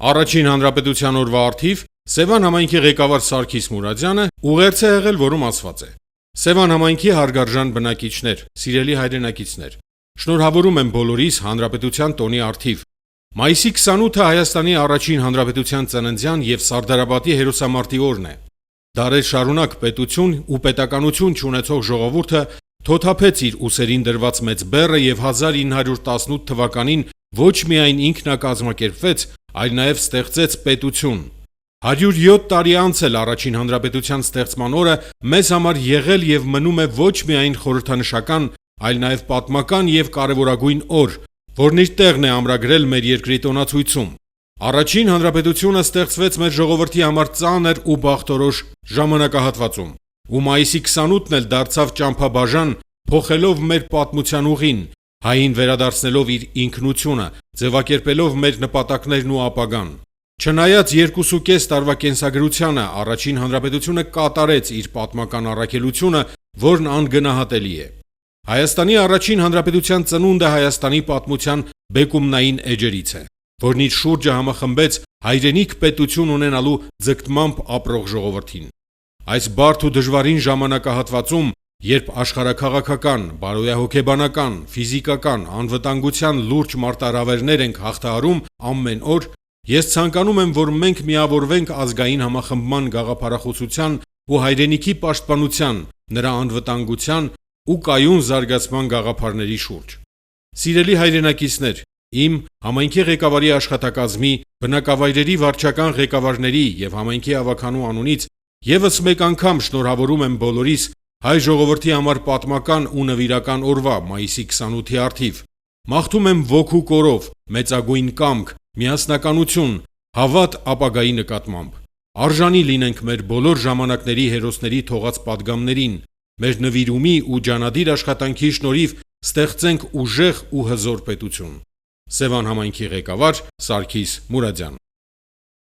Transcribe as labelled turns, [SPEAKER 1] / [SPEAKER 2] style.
[SPEAKER 1] Առաջին հանրապետության օրվա առթիվ Սևան համայնքի ղեկավար Սարգիս Մուրադյանը ուղերձ է եղել, որում ասված է. «Սևան համայնքի հարգարժան բնակիչներ, սիրելի հայրենակիցներ, շնորհավորում եմ բոլորիս հանրապետության տոնի առթիվ։ Մայիսի 28-ը Հայաստանի առաջին հանրապետության ծննդյան եւ Սարդարապատի հերոսամարտի օրն է։ Դարեր շարունակ պետություն ու պետականություն չունեցող ժողովուրդը թոթափեց իր ուսերին դրված մեծ բեռը եւ 1918 թվականին ոչ միայն ինքնակազմակերպվեց, այլ նաեւ ստեղծեց պետություն։ 107 տարի անց էլ առաջին հանրապետության ստեղծման օրը մեզ համար եղել եւ մնում է ոչ միայն խորհրդանշական, այլ նաեւ պատմական եւ կարեւորագույն օր, որն իր տեղն է ամրագրել մեր երկրի տոնացույցում։ Առաջին հանրապետությունը ստեղծվեց մեր ժողովրդի համար ծանր ու բախտորոշ ժամանակահատվածում, ու մայիսի 28-ն էլ դարձավ ճամփաբաժան, փոխելով մեր պատմության ուղին, հային վերադարձնելով իր ինքնությունը, ձևակերպելով մեր նպատակներն ու ապագան։ Չնայած 2.5 տարվա կենսագրությանը, առաջին հանրապետությունը կատարեց իր պատմական առաքելությունը, որն անգնահատելի է։ Հայաստանի առաջին հանրապետության ծնունդը Հայաստանի պատմության բեկումնային էջերից է, որն իր շուրջը համախմբեց հայրենիք պետություն ունենալու ձգտմամբ ապրող ժողովրդին։ Այս բարդ ու դժվարին ժամանակահատվածում, երբ աշխարհաքաղաքական, բարոյահոգեբանական, ֆիզիկական, անվտանգության լուրջ մարտահրավերներ ենք հաղթահարում ամեն օր, ես ցանկանում եմ, որ մենք միավորվենք ազգային համախմբման գաղափարախոսության ու հայրենիքի պաշտպանության, նրա անվտանգության ու կայուն զարգացման գաղափարների շուրջ։ Սիրելի հայրենակիցներ, իմ համայնքի ղեկավարի աշխատակազմի, բնակավայրերի վարչական ղեկավարների եւ համայնքի ավականու անունից եւս մեկ անգամ շնորհավորում եմ բոլորիս հայ ժողովրդի համար պատմական ու նվիրական օրվա մայիսի 28-ի առթիվ։ Մաղթում եմ ոգու կորով, մեծագույն կամք, միասնականություն, հավատ ապագայի նկատմամբ։ Արժանի լինենք մեր բոլոր ժամանակների հերոսների թողած պատգամներին, մեր նվիրումի ու ջանադիր աշխատանքի շնորհիվ ստեղծենք ուժեղ ու հզոր պետություն։ Սևան համայնքի ղեկավար Սարգիս Մուրադյան։